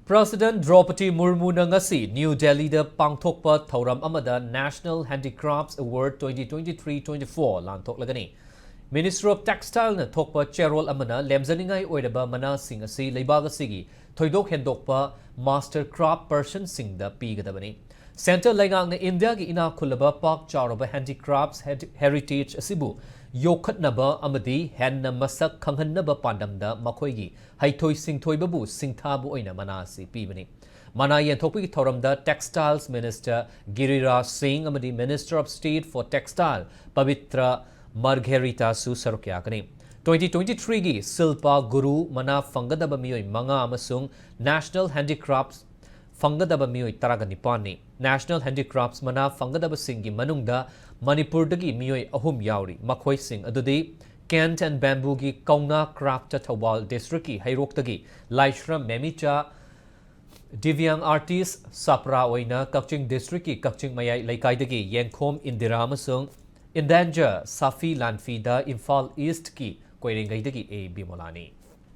President Draupadi Murmu ngasi New Delhi da pangthokpa thoram amada National Handicrafts Award 2023-24 lanthok lagani. Minister of Textile na thokpa cherol amana lemzaningai oidaba mana sing asi leibaga sigi thoidok hendokpa master craft person sing da pigadabani. Center Lengang na India gi ina khulaba pak charaba handicrafts heritage asibu yokhatnaba amadi henna masak khanghanaba pandamda makhoigi haithoi singthoibabu singthabu oina manasi pibani. Mana yenthokpi thoramda Textiles Minister Giriraj Singh amadi Minister of State for Textile Pavitra Margherita Su sarukyakani. 2023 gi Silpa Guru mana fangadaba miyoi manga amasung National Handicrafts fangadaba miyoi taraganipani. National Handicrafts mana fangadaba singi manungda Manipur dagi miyoi ahum yauri makhoi sing adudi Kent and Bamboo gi Kauna Craft Thawal District ki Hairok dagi Laishram Memicha Divyang Artist Sapra oina Kakching District ki Kakching Mayai Laikai dagi Yengkhom Indira amasung In Danger Safi Lanfi da Imphal East ki Koirengai dagi A Bimolani